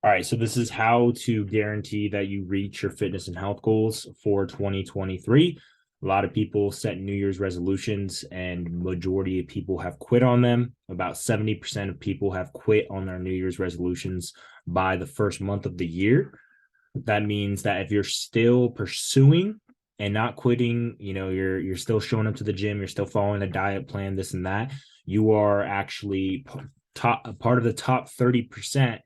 All right, so this is how to guarantee that you reach your fitness and health goals for 2023. A lot of people set New Year's resolutions, and majority of people have quit on them. About 70% of people have quit on their New Year's resolutions by the first month of the year. That means that if you're still pursuing and not quitting, you're still showing up to the gym, you're still following a diet plan, this and that, you are actually part of the top 30%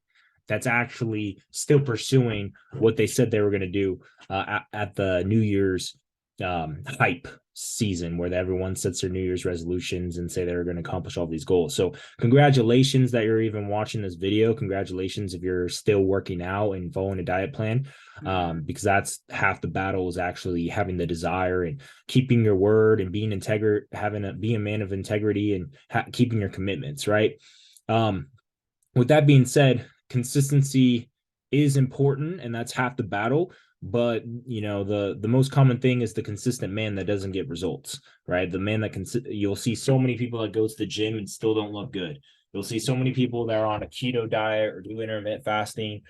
that's actually still pursuing what they said they were going to do at the New Year's hype season, where everyone sets their New Year's resolutions and say they're going to accomplish all these goals. So congratulations that you're even watching this video. Congratulations if you're still working out and following a diet plan, because that's half the battle, is actually having the desire and keeping your word and being being a man of integrity and keeping your commitments, right? With that being said, consistency is important, and that's half the battle. But the most common thing is the consistent man that doesn't get results, right? The man that you'll see so many people that go to the gym and still don't look good. You'll see so many people that are on a keto diet or do intermittent fasting,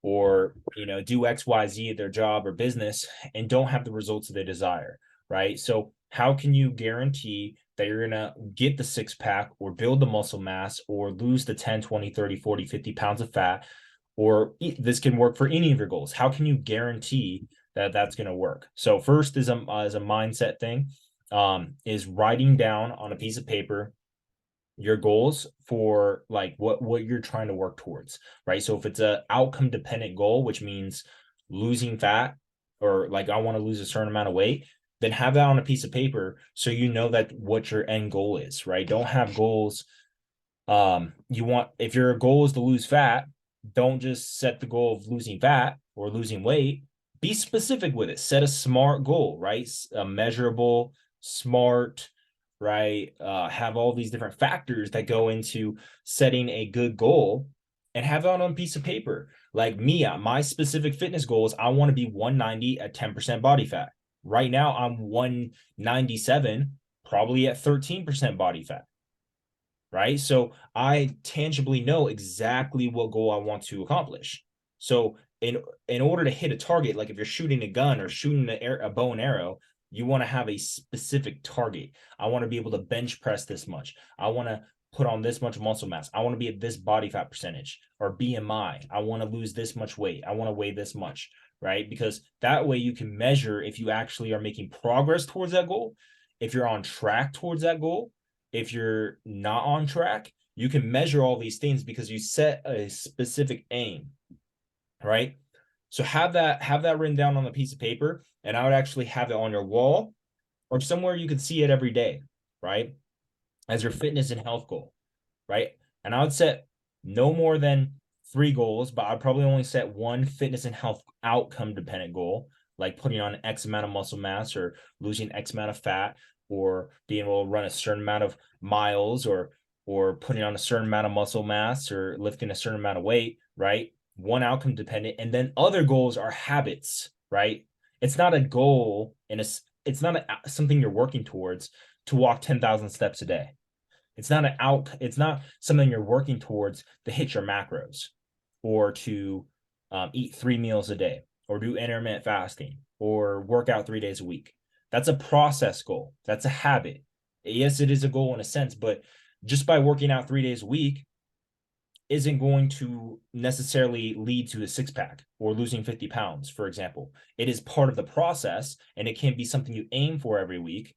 or do XYZ at their job or business and don't have the results that they desire, right? So how can you guarantee that you're going to get the six pack or build the muscle mass or lose the 10, 20, 30, 40, 50 pounds of fat? Or this can work for any of your goals. How can you guarantee that that's going to work? So first is a mindset thing, is writing down on a piece of paper your goals for like what you're trying to work towards, right? So if it's a outcome dependent goal, which means losing fat, or like I want to lose a certain amount of weight, then have that on a piece of paper so you know that what your end goal is, right? Don't have goals. If your goal is to lose fat, don't just set the goal of losing fat or losing weight. Be specific with it. Set a smart goal, right? A measurable, smart, right? Have all these different factors that go into setting a good goal, and have it on a piece of paper. Like me, my specific fitness goal is I want to be 190 at 10% body fat. Right now, I'm 197, probably at 13% body fat, right? So I tangibly know exactly what goal I want to accomplish. So in order to hit a target, like if you're shooting a gun or shooting a bow and arrow, you want to have a specific target. I want to be able to bench press this much. I want to put on this much muscle mass. I want to be at this body fat percentage or BMI. I want to lose this much weight. I want to weigh this much, right? Because that way you can measure if you actually are making progress towards that goal, if you're on track towards that goal. If you're not on track, you can measure all these things because you set a specific aim, right? So have that written down on a piece of paper, and I would actually have it on your wall or somewhere you could see it every day, right? As your fitness and health goal, right? And I would set no more than 3 goals, but I'd probably only set one fitness and health outcome dependent goal, like putting on X amount of muscle mass or losing X amount of fat, or being able to run a certain amount of miles, or putting on a certain amount of muscle mass or lifting a certain amount of weight, right? One outcome dependent. And then other goals are habits, right? It's not a goal and it's not something you're working towards to walk 10,000 steps a day. It's not something you're working towards to hit your macros, or to eat 3 meals a day, or do intermittent fasting, or work out 3 days a week. That's a process goal. That's a habit. Yes, it is a goal in a sense, but just by working out 3 days a week isn't going to necessarily lead to a six pack or losing 50 pounds, for example. It is part of the process, and it can be something you aim for every week,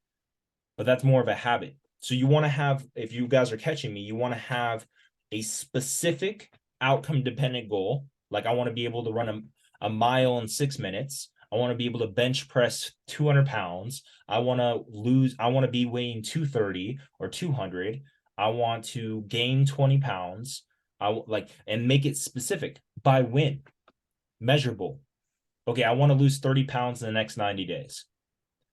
but that's more of a habit. So you want to have, if you guys are catching me, you want to have a specific outcome dependent goal. Like I want to be able to run a mile in 6 minutes. I want to be able to bench press 200 pounds. I want to be weighing 230 or 200. I want to gain 20 pounds. And make it specific by when, measurable. Okay, I want to lose 30 pounds in the next 90 days.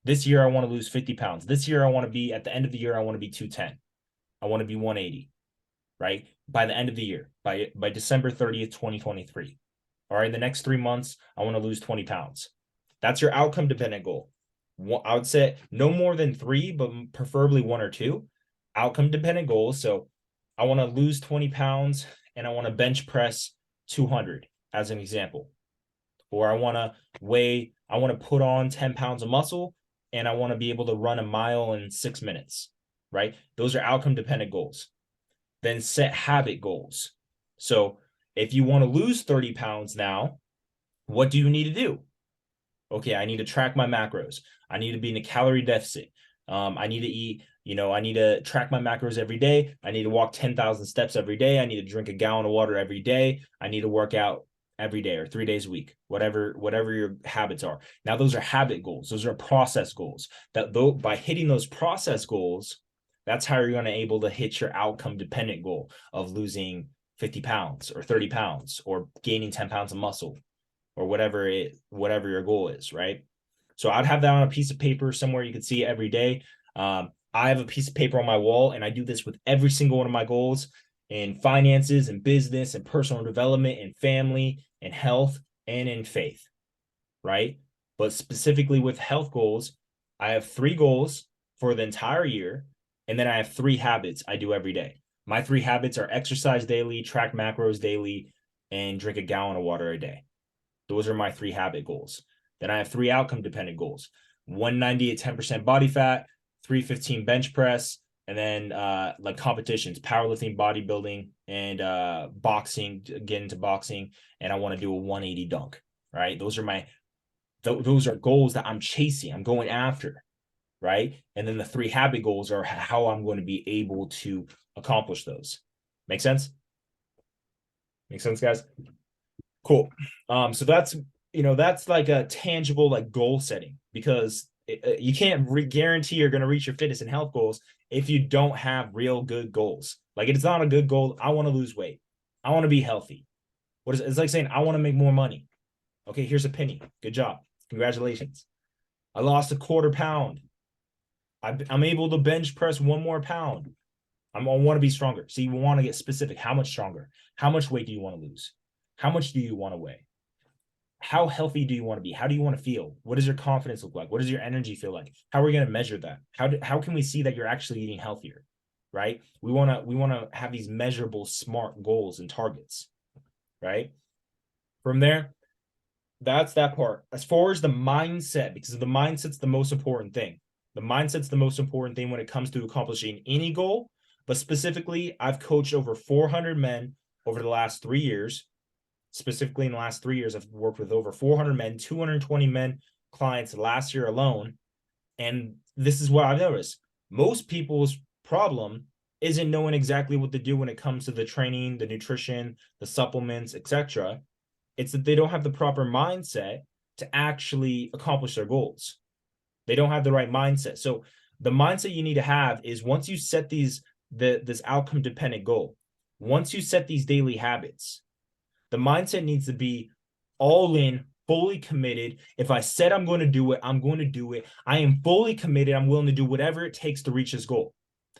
This year, I want to lose 50 pounds. This year, I want to be, at the end of the year, I want to be 210. I want to be 180, right? By the end of the year, by December 30th, 2023. All right, in the next 3 months, I want to lose 20 pounds. That's your outcome dependent goal. I would say no more than 3, but preferably 1 or 2 outcome dependent goals. So I want to lose 20 pounds and I want to bench press 200. as an example. Or I want to put on 10 pounds of muscle and I want to be able to run a mile in 6 minutes, right? Those are outcome dependent goals. Then set habit goals. So if you want to lose 30 pounds now, what do you need to do? Okay, I need to track my macros. I need to be in a calorie deficit. I need to eat, I need to track my macros every day. I need to walk 10,000 steps every day. I need to drink a gallon of water every day. I need to work out every day or 3 days a week, whatever your habits are. Now, those are habit goals. Those are process goals. That though by hitting those process goals, that's how you're going to able to hit your outcome dependent goal of losing 50 pounds or 30 pounds or gaining 10 pounds of muscle or whatever your goal is, right? So I'd have that on a piece of paper somewhere you could see it every day. I have a piece of paper on my wall, and I do this with every single one of my goals in finances and business and personal development and family and health and in faith, right? But specifically with health goals, I have 3 goals for the entire year, and then I have 3 habits I do every day. My 3 habits are exercise daily, track macros daily, and drink a gallon of water a day. Those are my 3 habit goals. Then I have 3 outcome dependent goals: 190 at 10% body fat, 315 bench press, and then like competitions, powerlifting, bodybuilding, and boxing, get into boxing, and I want to do a 180 dunk, right? Those are goals that I'm chasing, I'm going after, right? And then the 3 habit goals are how I'm going to be able to accomplish those. Make sense? Make sense, guys? Cool. So that's like a tangible like goal setting, because you can't guarantee you're going to reach your fitness and health goals if you don't have real good goals. Like, it's not a good goal. I want to lose weight. I want to be healthy. It's like saying I want to make more money. Okay, here's a penny. Good job. Congratulations. I lost a quarter pound. I'm able to bench press 1 more pound. I want to be stronger. So you want to get specific. How much stronger? How much weight do you want to lose? How much do you want to weigh? How healthy do you want to be? How do you want to feel? What does your confidence look like? What does your energy feel like? How are we going to measure that? How can we see that you're actually eating healthier? Right? We want to have these measurable, smart goals and targets. Right? From there, that's that part. As far as the mindset, because the mindset's the most important thing. The mindset's the most important thing when it comes to accomplishing any goal. But specifically, I've coached over 400 men over the last 3 years. Specifically, in the last 3 years, I've worked with over 400 men, 220 men clients last year alone. And this is what I've noticed. Most people's problem isn't knowing exactly what to do when it comes to the training, the nutrition, the supplements, etc. It's that they don't have the proper mindset to actually accomplish their goals. They don't have the right mindset. So the mindset you need to have is, once you set this outcome dependent goal, once you set these daily habits, the mindset needs to be all in, fully committed. If I said I'm going to do it, I'm going to do it. I am fully committed. I'm willing to do whatever it takes to reach this goal.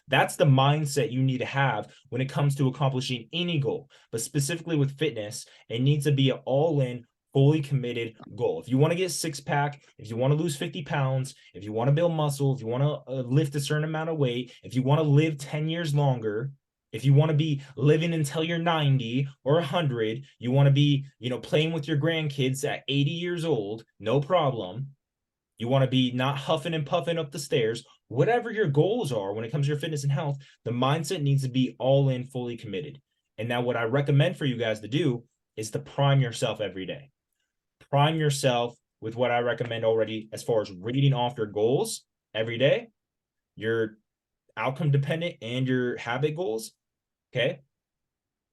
That's the mindset you need to have when it comes to accomplishing any goal. But specifically with fitness, it needs to be an all-in, fully committed goal. If you want to get 6-pack, if you want to lose 50 pounds, if you want to build muscle, if you want to lift a certain amount of weight, if you want to live 10 years longer, if you want to be living until you're 90 or 100, you want to be, playing with your grandkids at 80 years old, no problem. You want to be not huffing and puffing up the stairs. Whatever your goals are when it comes to your fitness and health, the mindset needs to be all in, fully committed. And now what I recommend for you guys to do is to prime yourself every day. Prime yourself with what I recommend already, as far as reading off your goals every day, your outcome dependent and your habit goals. Okay.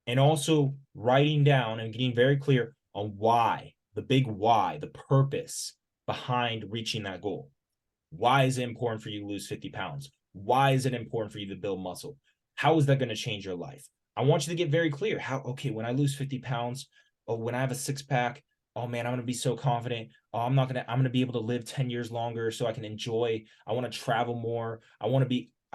And also writing down and getting very clear on why, the big why, the purpose behind reaching that goal. Why is it important for you to lose 50 pounds? Why is it important for you to build muscle? How is that going to change your life? I want you to get very clear. When I lose 50 pounds, or when I have a 6-pack, oh man, I'm going to be so confident. Oh, I'm going to be able to live 10 years longer so I can enjoy. I want to travel more. I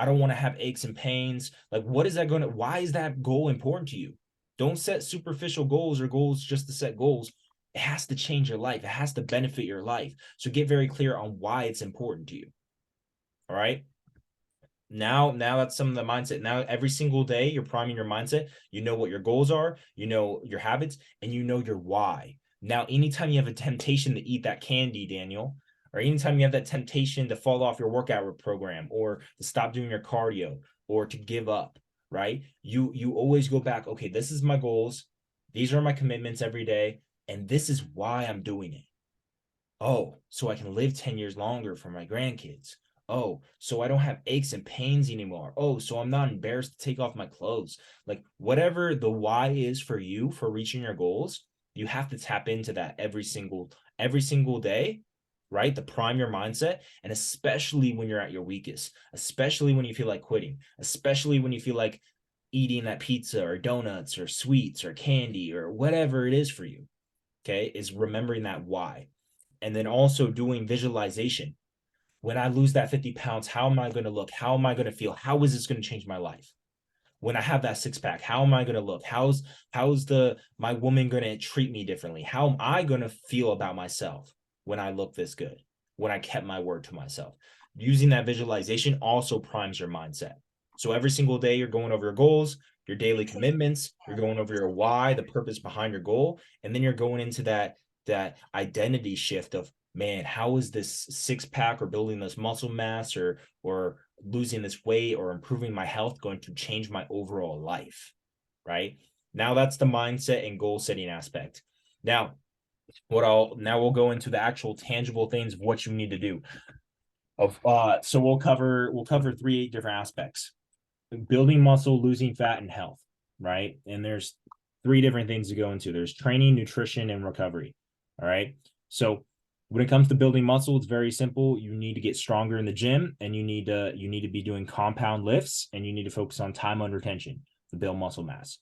don't want to have aches and pains. Like, why is that goal important to you? Don't set superficial goals or goals just to set goals. It has to change your life. It has to benefit your life. So get very clear on why it's important to you. All right. Now that's some of the mindset. Now every single day you're priming your mindset. You know what your goals are, you know your habits, and you know your why. Now, anytime you have a temptation to eat that candy, Daniel, or anytime you have that temptation to fall off your workout program or to stop doing your cardio or to give up, right? You always go back, okay, this is my goals, these are my commitments every day, and this is why I'm doing it. Oh, so I can live 10 years longer for my grandkids. Oh, so I don't have aches and pains anymore. Oh, so I'm not embarrassed to take off my clothes. Like whatever the why is for you for reaching your goals, you have to tap into that every single day, right? To prime your mindset, and especially when you're at your weakest, especially when you feel like quitting, especially when you feel like eating that pizza or donuts or sweets or candy or whatever it is for you. Okay, is remembering that why. And then also doing visualization. When I lose that 50 pounds, how am I going to look? How am I going to feel? How is this going to change my life? When I have that six pack, how am I going to look? How's the my woman going to treat me differently? How am I going to feel about myself when I look this good? When I kept my word to myself. Using that visualization also primes your mindset. So every single day you're going over your goals, your daily commitments, you're going over your why, the purpose behind your goal, and then you're going into that identity shift of, man, how is this six pack or building this muscle mass or losing this weight or improving my health going to change my overall life, right? Now that's the mindset and goal setting aspect. Now, we'll go into the actual tangible things of what you need to do. So we'll cover three different aspects: building muscle, losing fat, and health, right? And there's three different things to go into. There's training, nutrition, and recovery. All right. So when it comes to building muscle, it's very simple. You need to get stronger in the gym, and you need to be doing compound lifts, and you need to focus on time under tension to build muscle mass.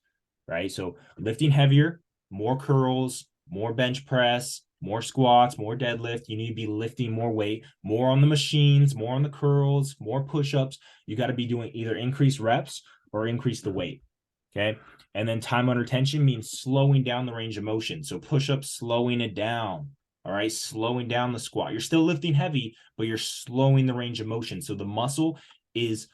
Right. So lifting heavier, more curls, more bench press, more squats, more deadlift. You need to be lifting more weight, more on the machines, more on the curls, more push-ups. You got to be doing either increased reps or increase the weight. Okay. And then time under tension means slowing down the range of motion. So push-ups, slowing it down. All right. Slowing down the squat. You're still lifting heavy, but you're slowing the range of motion. So the muscle is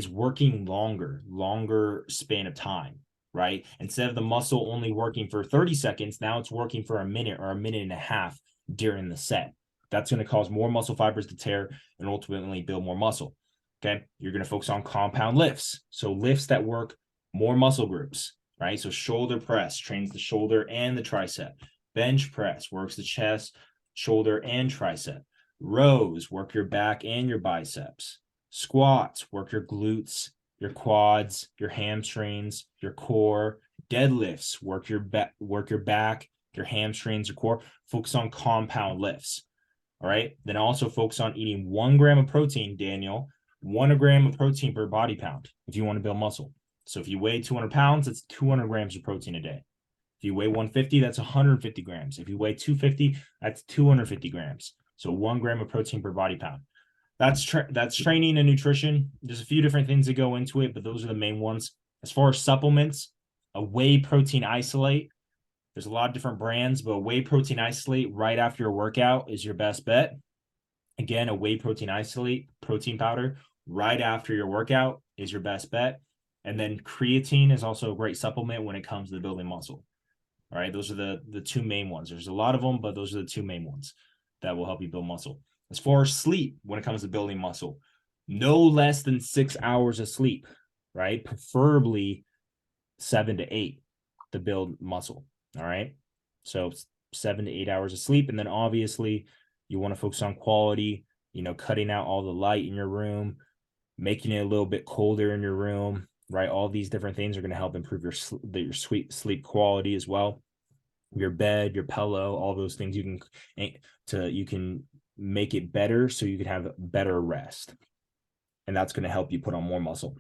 working longer span of time. Right. Instead of the muscle only working for 30 seconds, now it's working for a minute or a minute and a half during the set. That's going to cause more muscle fibers to tear and ultimately build more muscle. Okay. You're going to focus on compound lifts. So lifts that work more muscle groups, right? So shoulder press trains the shoulder and the tricep. Bench press works the chest, shoulder, and tricep. Rows work your back and your biceps. Squats work your glutes, your quads, your hamstrings, your core. Deadlifts work your back, your hamstrings, your core. Focus on compound lifts. All right. Then also focus on eating 1 gram of protein, Daniel, 1 gram of protein per body pound if you want to build muscle. So if you weigh 200 pounds, it's 200 grams of protein a day. If you weigh 150, that's 150 grams. If you weigh 250, that's 250 grams. So 1 gram of protein per body pound. That's training and nutrition. There's a few different things that go into it, but those are the main ones. As far as supplements, a whey protein isolate. There's a lot of different brands, but a whey protein isolate right after your workout is your best bet. Again, a whey protein isolate protein powder right after your workout is your best bet. And then creatine is also a great supplement when it comes to building muscle. All right, those are the two main ones. There's a lot of them, but those are the two main ones that will help you build muscle. As far as sleep, when it comes to building muscle, no less than 6 hours of sleep, right? Preferably 7 to 8 to build muscle. All right. So 7 to 8 hours of sleep. And then obviously you want to focus on quality, cutting out all the light in your room, making it a little bit colder in your room, right? All these different things are going to help improve your sleep quality as well. Your bed, your pillow, all those things you can make it better so you can have better rest. And that's going to help you put on more muscle.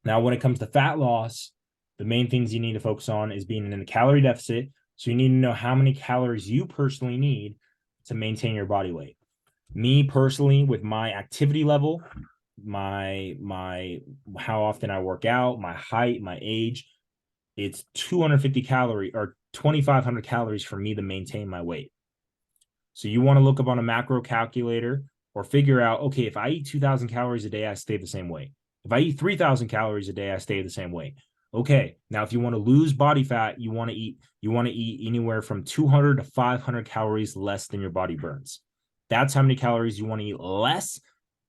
Now, when it comes to fat loss, the main things you need to focus on is being in a calorie deficit. So you need to know how many calories you personally need to maintain your body weight. Me personally, with my activity level, my how often I work out, my height, my age, it's 250 calories or 2,500 calories for me to maintain my weight. So you want to look up on a macro calculator or figure out, okay, if I eat 2,000 calories a day, I stay the same weight. If I eat 3,000 calories a day, I stay the same weight. Okay, now if you want to lose body fat, you want to eat anywhere from 200 to 500 calories less than your body burns. That's how many calories you want to eat less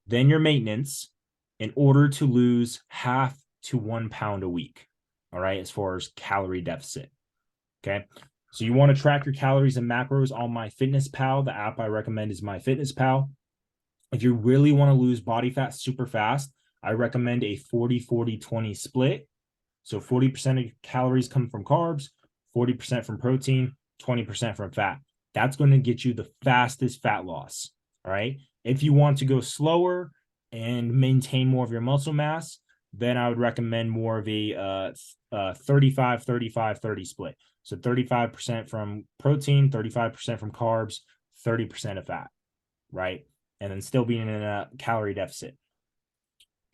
than your maintenance in order to lose half to 1 pound a week. All right, as far as calorie deficit. Okay. So you want to track your calories and macros on MyFitnessPal. The app I recommend is MyFitnessPal. If you really want to lose body fat super fast, I recommend a 40-40-20 split. So 40% of calories come from carbs, 40% from protein, 20% from fat. That's going to get you the fastest fat loss. All right. If you want to go slower and maintain more of your muscle mass, then I would recommend more of a 35-35-30 split. So 35% from protein, 35% from carbs, 30% of fat, right? And then still being in a calorie deficit.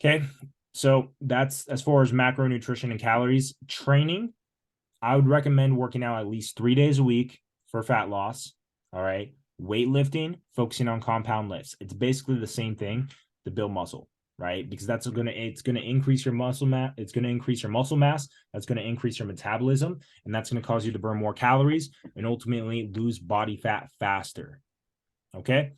Okay. So that's as far as macronutrition and calories. Training, I would recommend working out at least 3 days a week for fat loss. All right. Weightlifting, focusing on compound lifts. It's basically the same thing to build muscle, right? Because it's gonna increase your muscle mass. It's gonna increase your muscle mass. That's gonna increase your metabolism, and that's gonna cause you to burn more calories and ultimately lose body fat faster. Okay.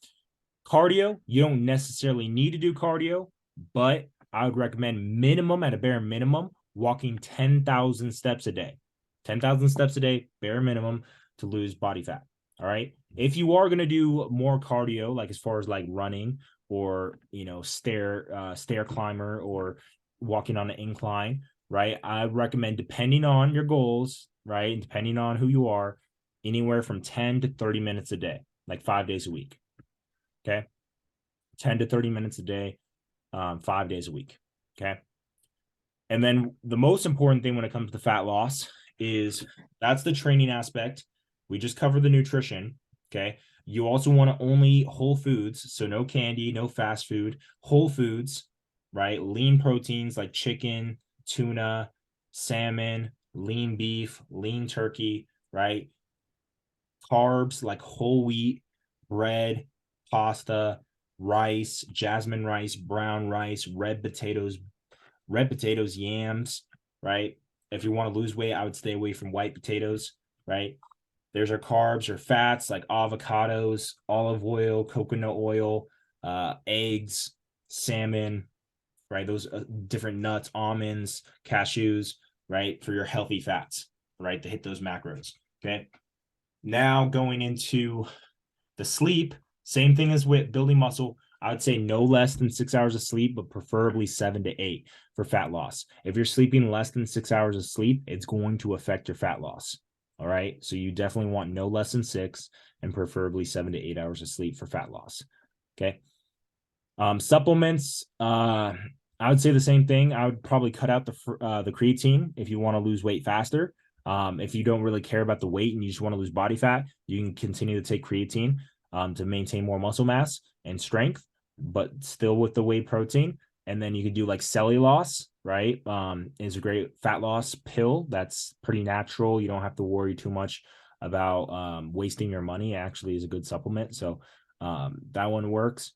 Cardio, you don't necessarily need to do cardio, but I would recommend minimum, at a bare minimum, walking 10,000 steps a day. 10,000 steps a day, bare minimum, to lose body fat. All right. If you are going to do more cardio, like as far as like running or, stair climber or walking on an incline, right? I recommend, depending on your goals, right? And depending on who you are, anywhere from 10 to 30 minutes a day, like 5 days a week. Okay. 10 to 30 minutes a day, 5 days a week. Okay. And then the most important thing when it comes to fat loss is that's the training aspect. We just covered the nutrition. Okay. You also want to only whole foods. So no candy, no fast food, whole foods, right? Lean proteins like chicken, tuna, salmon, lean beef, lean turkey, right? Carbs like whole wheat, bread, pasta, rice, jasmine rice, brown rice, red potatoes, yams, right? If you want to lose weight, I would stay away from white potatoes, right? There's our carbs or fats like avocados, olive oil, coconut oil, eggs, salmon, right? Those different nuts, almonds, cashews, right? For your healthy fats, right? To hit those macros. Okay. Now going into the sleep, same thing as with building muscle. I would say no less than 6 hours of sleep, but preferably 7 to 8 for fat loss. If you're sleeping less than 6 hours of sleep, it's going to affect your fat loss. All right. So you definitely want no less than 6 and preferably 7 to 8 hours of sleep for fat loss. Okay. Supplements, I would say the same thing. I would probably cut out the creatine if you want to lose weight faster. If you don't really care about the weight and you just want to lose body fat, you can continue to take creatine to maintain more muscle mass and strength, but still with the whey protein. And then you can do like cellulose, right? Is a great fat loss pill that's pretty natural. You don't have to worry too much about wasting your money. It actually is a good supplement. So that one works.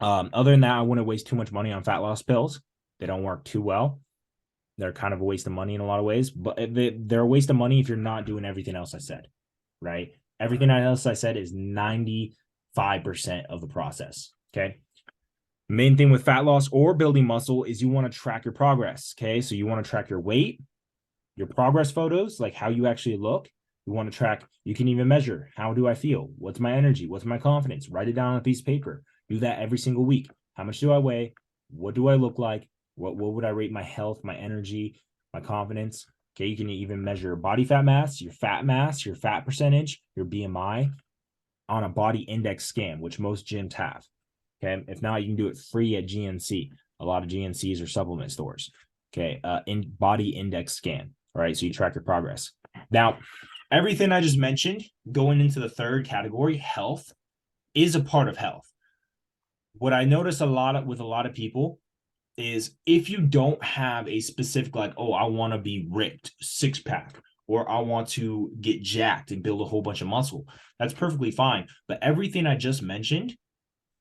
Other than that, I wouldn't waste too much money on fat loss pills. They don't work too well. They're kind of a waste of money in a lot of ways, but they're a waste of money if you're not doing everything else I said, right? Everything else I said is 95% of the process. Okay. Main thing with fat loss or building muscle is you want to track your progress. Okay. So you want to track your weight, your progress photos, like how you actually look. You want to track, you can even measure, how do I feel? What's my energy? What's my confidence? Write it down on a piece of paper. Do that every single week. How much do I weigh? What do I look like? What would I rate my health, my energy, my confidence? Okay, you can even measure your body fat mass, your fat percentage, your BMI on a body index scan, which most gyms have. Okay, if not, you can do it free at GNC. A lot of GNCs are supplement stores. Okay, in body index scan. All right, so you track your progress. Now, everything I just mentioned, going into the third category, health, is a part of health. What I notice with a lot of people is if you don't have a specific, like, oh, I want to be ripped, 6-pack, or I want to get jacked and build a whole bunch of muscle, that's perfectly fine. But everything I just mentioned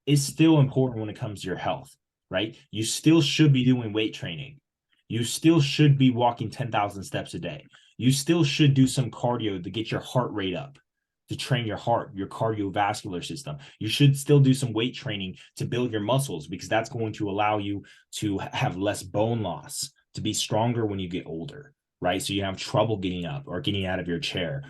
is still important when it comes to your health, right? You still should be doing weight training. You still should be walking 10,000 steps a day. You still should do some cardio to get your heart rate up, to train your heart, your cardiovascular system. You should still do some weight training to build your muscles, because that's going to allow you to have less bone loss, to be stronger when you get older, right? So you have trouble getting up or getting out of your chair.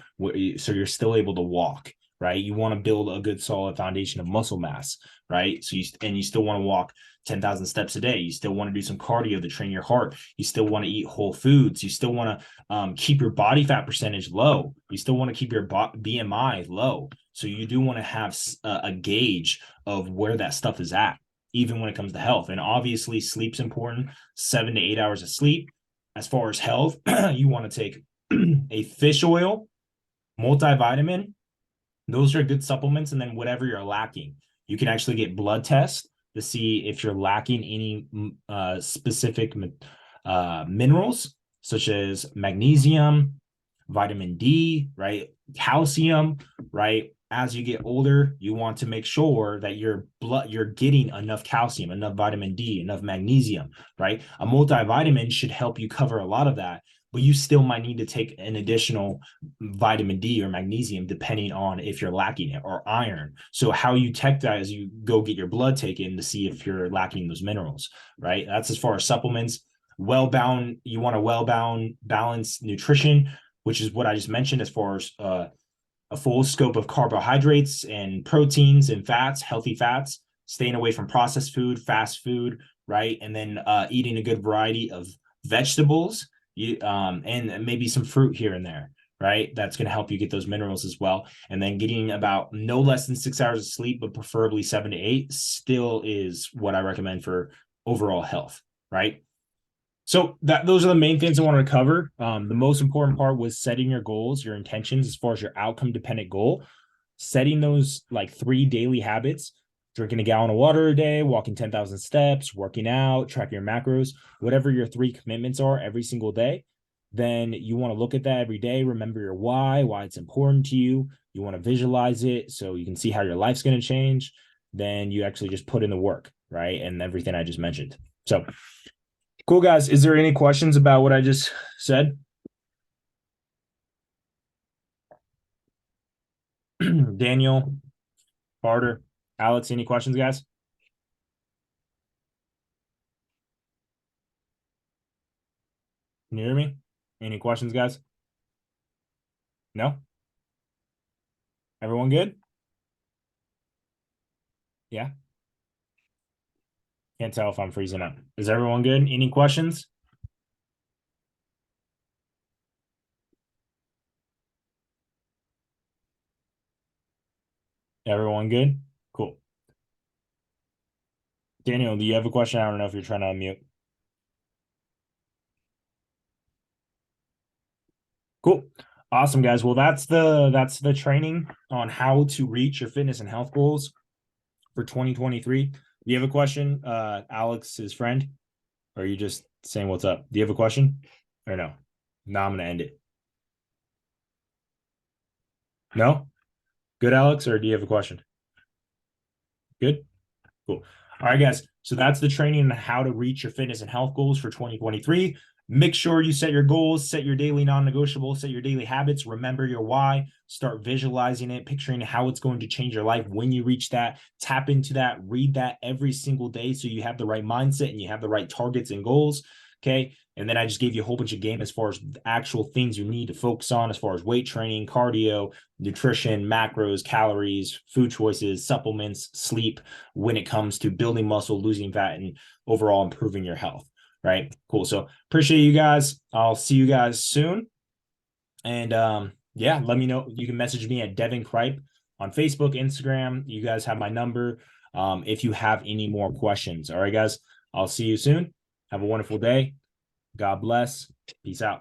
So you're still able to walk, right? You want to build a good solid foundation of muscle mass, right? So you still want to walk 10,000 steps a day. You still want to do some cardio to train your heart. You still want to eat whole foods. You still want to keep your body fat percentage low. You still want to keep your BMI low. So you do want to have a gauge of where that stuff is at, even when it comes to health. And obviously, sleep's important. 7 to 8 hours of sleep. As far as health, you want to take a fish oil, multivitamin. Those are good supplements. And then whatever you're lacking, you can actually get blood tests to see if you're lacking any specific minerals, such as magnesium, vitamin D, right? Calcium, right? As you get older, you want to make sure that you're getting enough calcium, enough vitamin D, enough magnesium, right? A multivitamin should help you cover a lot of that, but you still might need to take an additional vitamin D or magnesium depending on if you're lacking it, or iron. So how you check that is you go get your blood taken to see if you're lacking those minerals, right? That's as far as supplements. You want a well-bound, balanced nutrition, which is what I just mentioned as far as a full scope of carbohydrates and proteins and fats, healthy fats, staying away from processed food, fast food, right? And then eating a good variety of vegetables, and maybe some fruit here and there, right? That's going to help you get those minerals as well. And then getting about no less than 6 hours of sleep, but preferably 7 to 8, still is what I recommend for overall health, right? So those are the main things I wanted to cover. The most important part was setting your goals, your intentions as far as your outcome dependent goal, setting those like 3 daily habits: drinking a gallon of water a day, walking 10,000 steps, working out, tracking your macros, whatever your 3 commitments are every single day. Then you want to look at that every day. Remember your why it's important to you. You want to visualize it so you can see how your life's going to change. Then you actually just put in the work, right? And everything I just mentioned. So cool, guys. Is there any questions about what I just said? Daniel, Carter, Alex, any questions, guys? Can you hear me? Any questions, guys? No? Everyone good? Yeah. Can't tell if I'm freezing up. Is everyone good? Any questions? Everyone good? Cool. Daniel, do you have a question? I don't know if you're trying to unmute. Cool. Awesome, guys. Well, that's the training on how to reach your fitness and health goals for 2023. Do you have a question, Alex's friend? Or are you just saying what's up? Do you have a question? Or no? Now I'm gonna end it. No? Good, Alex, or do you have a question? Good? Cool. All right, guys. So that's the training on how to reach your fitness and health goals for 2023. Make sure you set your goals, set your daily non-negotiables, set your daily habits, remember your why, start visualizing it, picturing how it's going to change your life when you reach that, tap into that, read that every single day so you have the right mindset and you have the right targets and goals. Okay. And then I just gave you a whole bunch of game as far as actual things you need to focus on as far as weight training, cardio, nutrition, macros, calories, food choices, supplements, sleep, when it comes to building muscle, losing fat, and overall improving your health. Right. Cool. So appreciate you guys. I'll see you guys soon. And yeah, let me know. You can message me at Devin Kripe on Facebook, Instagram. You guys have my number. If you have any more questions. All right, guys. I'll see you soon. Have a wonderful day. God bless. Peace out.